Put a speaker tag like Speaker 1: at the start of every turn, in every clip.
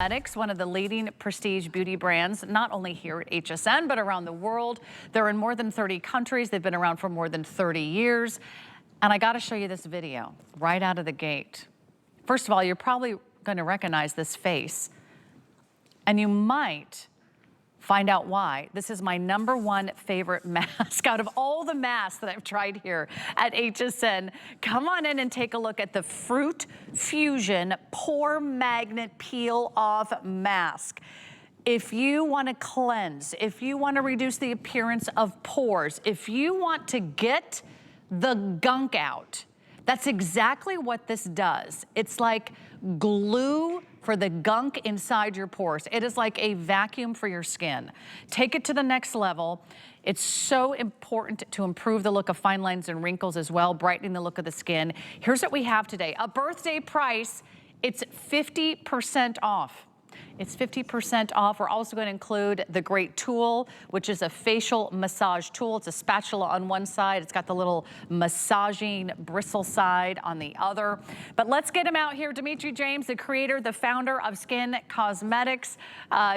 Speaker 1: Cosmetics, one of the leading prestige beauty brands, not only here at HSN, but around the world. They're in more than 30 countries. They've been around for more than 30 years. And I got to show you this video right out of the gate. First of all, you're probably going to recognize this face. And you might find out why. This is my #1 favorite mask out of all the masks that I've tried here at HSN. Come on in and take a look at the Fruit Fusion Pore Magnet Peel Off Mask. If you want to cleanse, if you want to reduce the appearance of pores, if you want to get the gunk out, that's exactly what this does. It's like glue for the gunk inside your pores. It is like a vacuum for your skin. Take it to the next level. It's so important to improve the look of fine lines and wrinkles as well, brightening the look of the skin. Here's what we have today. A birthday price, it's 50% off. It's 50% off. We're also going to include the great tool, which is a facial massage tool. It's a spatula on one side. It's got the little massaging bristle side on the other. But let's get him out here. Dimitri James, the creator, the founder of SKINN Cosmetics,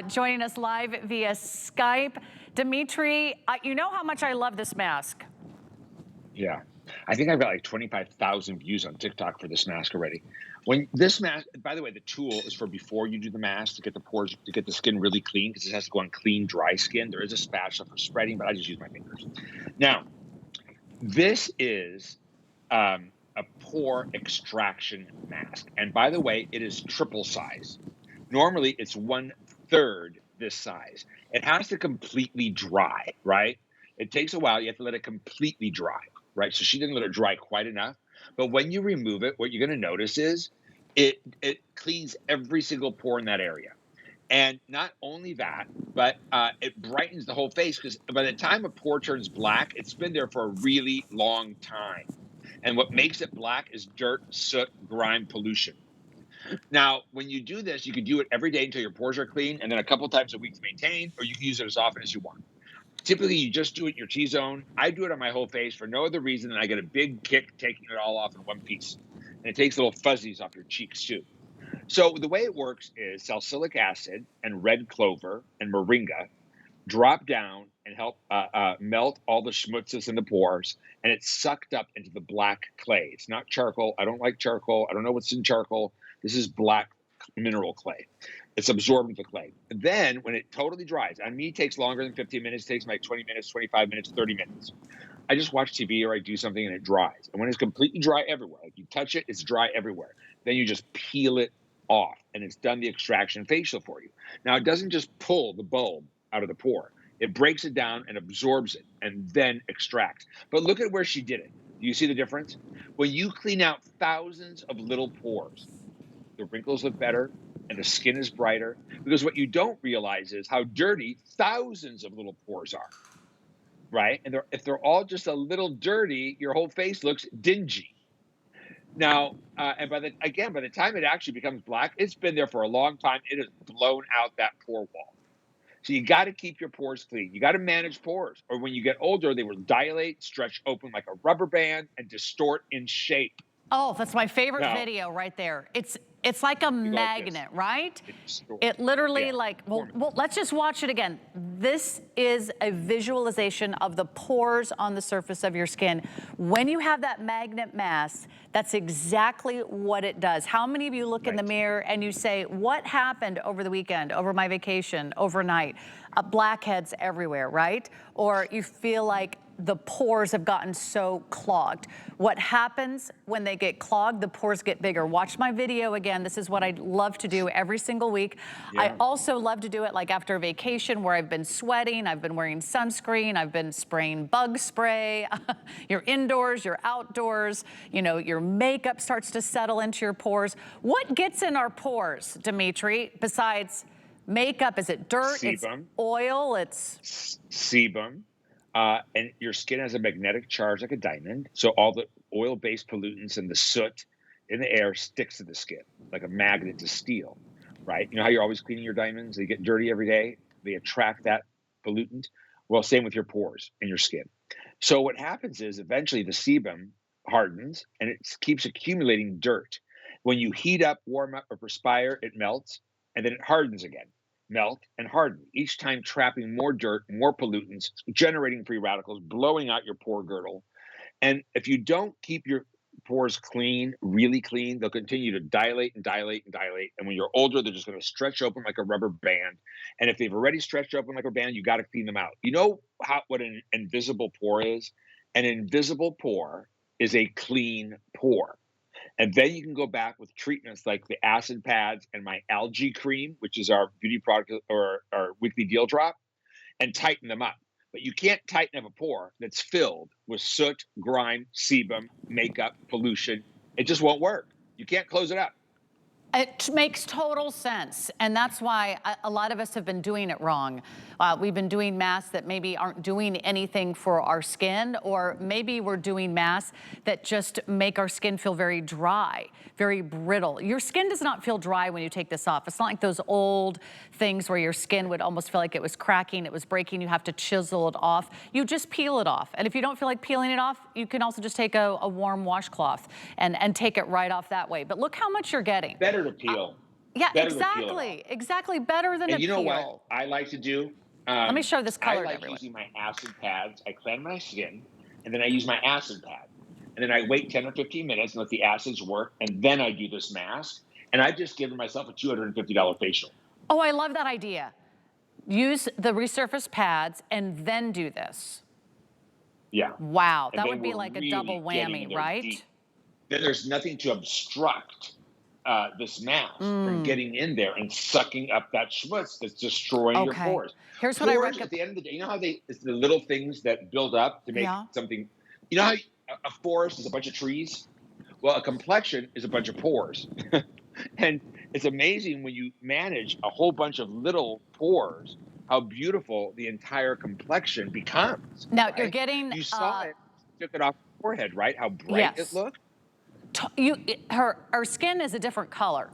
Speaker 1: joining us live via Skype. Dimitri, you know how much I love this mask.
Speaker 2: Yeah. I think I've got like 25,000 views on TikTok for this mask already. When this mask, by the way, the tool is for before you do the mask to get the pores, to get the skin really clean, because it has to go on clean, dry skin. There is a spatula for spreading, but I just use my fingers. Now, this is a pore extraction mask. And by the way, it is triple size. Normally, it's 1/3 this size. It has to completely dry, right? It takes a while. You have to let it completely dry, right? So she didn't let it dry quite enough. But when you remove it, what you're going to notice is it cleans every single pore in that area. And not only that, but it brightens the whole face, because by the time a pore turns black, it's been there for a really long time. And what makes it black is dirt, soot, grime, pollution. Now, when you do this, you can do it every day until your pores are clean, and then a couple times a week to maintain, or you can use it as often as you want. Typically, you just do it in your T-zone. I do it on my whole face for no other reason than I get a big kick taking it all off in one piece. And it takes little fuzzies off your cheeks too. So the way it works is salicylic acid and red clover and moringa drop down and help melt all the schmutzes in the pores, and it's sucked up into the black clay. It's not charcoal. I don't like charcoal. I don't know what's in charcoal. This is black mineral clay. It's absorbed into clay. Then when it totally dries, on me it takes longer than 15 minutes, it takes like 20 minutes, 25 minutes, 30 minutes. I just watch TV or I do something and it dries. And when it's completely dry everywhere, like you touch it, it's dry everywhere. Then you just peel it off and it's done the extraction facial for you. Now it doesn't just pull the bulb out of the pore. It breaks it down and absorbs it and then extracts. But look at where she did it. Do you see the difference? When you clean out thousands of little pores, the wrinkles look better and the skin is brighter, because what you don't realize is how dirty thousands of little pores are, right? And if they're all just a little dirty, your whole face looks dingy. Now, and by the time it actually becomes black, it's been there for a long time. It has blown out that pore wall. So you got to keep your pores clean. You got to manage pores, or when you get older, they will dilate, stretch open like a rubber band, and distort in shape.
Speaker 1: Oh, that's my favorite
Speaker 2: Now,
Speaker 1: video right there. It's like a
Speaker 2: you go like this.
Speaker 1: magnet, right?
Speaker 2: It distorts.
Speaker 1: It literally
Speaker 2: Yeah.
Speaker 1: like, well, let's just watch it again. This is a visualization of the pores on the surface of your skin. When you have that magnet mask, that's exactly what it does. How many of you look in the
Speaker 2: Right.
Speaker 1: mirror and you say, what happened over the weekend, over my vacation, overnight? Blackheads everywhere, right? Or you feel like the pores have gotten so clogged. What happens when they get clogged? The pores get bigger. Watch my video again. This is what I love to do every single week. I
Speaker 2: Yeah.
Speaker 1: also love to do it like after a vacation where I've been sweating, I've been wearing sunscreen, I've been spraying bug spray. You're indoors, you're outdoors, you know, your makeup starts to settle into your pores. What gets in our pores, Dimitri, besides makeup? Is it dirt? It's
Speaker 2: Sebum.
Speaker 1: oil? It's...
Speaker 2: Sebum. And your skin has a magnetic charge like a diamond. So all the oil-based pollutants and the soot in the air sticks to the skin like a magnet to steel, right? You know how you're always cleaning your diamonds? They get dirty every day. They attract that pollutant. Well, same with your pores and your skin. So what happens is eventually the sebum hardens and it keeps accumulating dirt. When you heat up, warm up, or perspire, it melts. and then it hardens again. Melt and harden, each time trapping more dirt, more pollutants, generating free radicals, blowing out your pore girdle. And if you don't keep your pores clean, really clean, they'll continue to dilate and dilate and dilate. And when you're older, they're just going to stretch open like a rubber band. And if they've already stretched open like a band, you got to clean them out. You know what an invisible pore is? An invisible pore is a clean pore. And then you can go back with treatments like the acid pads and my algae cream, which is our beauty product or our weekly deal drop, and tighten them up. But you can't tighten up a pore that's filled with soot, grime, sebum, makeup, pollution. It just won't work. You can't close it up.
Speaker 1: It makes total sense, and that's why a lot of us have been doing it wrong. We've been doing masks that maybe aren't doing anything for our skin, or maybe we're doing masks that just make our skin feel very dry, very brittle. Your skin does not feel dry when you take this off. It's not like those old things where your skin would almost feel like it was cracking, it was breaking, you have to chisel it off. You just peel it off, and if you don't feel like peeling it off, you can also just take a warm washcloth and take it right off that way. But look how much you're getting.
Speaker 2: Better to peel.
Speaker 1: Yeah,
Speaker 2: Better
Speaker 1: exactly. Exactly. Better than a peel.
Speaker 2: And you know what I like to do?
Speaker 1: Let me show this color
Speaker 2: I
Speaker 1: to
Speaker 2: like
Speaker 1: everyone.
Speaker 2: using my acid pads. I cleanse my skin, and then I use my acid pad. And then I wait 10 or 15 minutes and let the acids work, and then I do this mask. And I've just given myself a $250 facial.
Speaker 1: Oh, I love that idea. Use the resurfaced pads and then do this.
Speaker 2: Yeah.
Speaker 1: Wow,
Speaker 2: And
Speaker 1: that
Speaker 2: then
Speaker 1: would be
Speaker 2: we're
Speaker 1: like a
Speaker 2: really
Speaker 1: double
Speaker 2: getting
Speaker 1: whammy,
Speaker 2: there
Speaker 1: right?
Speaker 2: deep. Then there's nothing to obstruct this mask from getting in there and sucking up that schmutz that's destroying your
Speaker 1: Okay.
Speaker 2: pores.
Speaker 1: Here's what I
Speaker 2: Pores,
Speaker 1: recommend.
Speaker 2: at the end of the day, you know how it's the little things that build up to make
Speaker 1: Yeah.
Speaker 2: something. You know how a forest is a bunch of trees? Well, a complexion is a bunch of pores. And it's amazing when you manage a whole bunch of little pores, how beautiful the entire complexion becomes.
Speaker 1: Now
Speaker 2: right?
Speaker 1: you're getting
Speaker 2: You saw it, took it off the forehead, right? How bright it
Speaker 1: yes.
Speaker 2: looked.
Speaker 1: Her skin is a different color.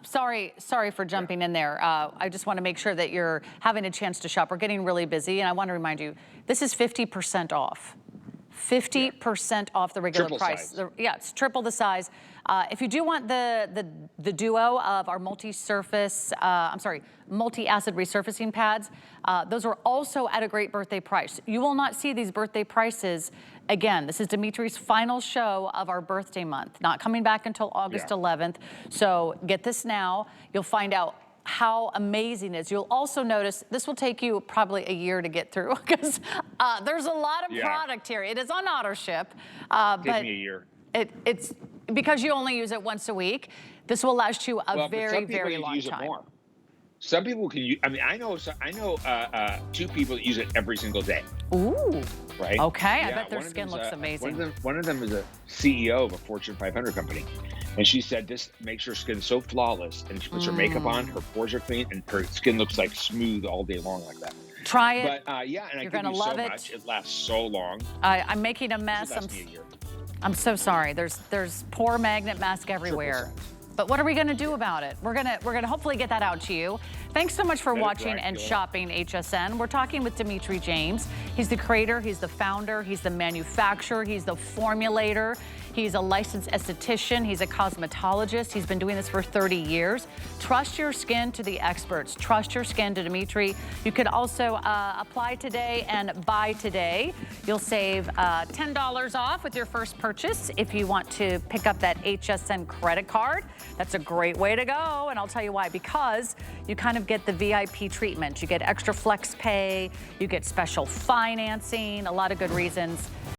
Speaker 1: Sorry for jumping in there. I just want to make sure that you're having a chance to shop. We're getting really busy, and I want to remind you, this is 50% off. 50% off the regular
Speaker 2: Triple
Speaker 1: price.
Speaker 2: size.
Speaker 1: Yeah, it's triple the size. If you do want the duo of our multi-acid resurfacing pads, those are also at a great birthday price. You will not see these birthday prices again. This is Dimitri's final show of our birthday month, not coming back until August 11th. So get this now. You'll find out how amazing it is. You'll also notice this will take you probably a year to get through because there's a lot of product here. It is on auto ship.
Speaker 2: Take
Speaker 1: but
Speaker 2: me a year.
Speaker 1: It's because you only use it once a week. This will last you a
Speaker 2: Well,
Speaker 1: very,
Speaker 2: but some people
Speaker 1: very long
Speaker 2: use
Speaker 1: time.
Speaker 2: it more. Some people can use. I mean, I know two people that use it every single day.
Speaker 1: Ooh.
Speaker 2: Right.
Speaker 1: Okay.
Speaker 2: Yeah,
Speaker 1: I bet their
Speaker 2: one of
Speaker 1: skin
Speaker 2: them's
Speaker 1: looks amazing.
Speaker 2: One of them is a CEO of a Fortune 500 company, and she said this makes her skin so flawless. And she puts her makeup on, her pores are clean, and her skin looks like smooth all day long like that.
Speaker 1: Try it.
Speaker 2: But yeah, and
Speaker 1: You're
Speaker 2: I
Speaker 1: gonna
Speaker 2: give you
Speaker 1: love
Speaker 2: so
Speaker 1: it.
Speaker 2: much. It lasts so long.
Speaker 1: I'm making a mess.
Speaker 2: It lasts me a year.
Speaker 1: I'm so sorry. There's pore magnet mask everywhere. But what are we going to do about it? We're gonna hopefully get that out to you. Thanks so much for watching and shopping HSN. We're talking with Dimitri James. He's the creator, he's the founder, he's the manufacturer, he's the formulator. He's a licensed esthetician. He's a cosmetologist. He's been doing this for 30 years. Trust your skin to the experts. Trust your skin to Dimitri. You could also apply today and buy today. You'll save $10 off with your first purchase if you want to pick up that HSN credit card. That's a great way to go, and I'll tell you why. Because you kind of get the VIP treatment. You get extra flex pay. You get special financing. A lot of good reasons.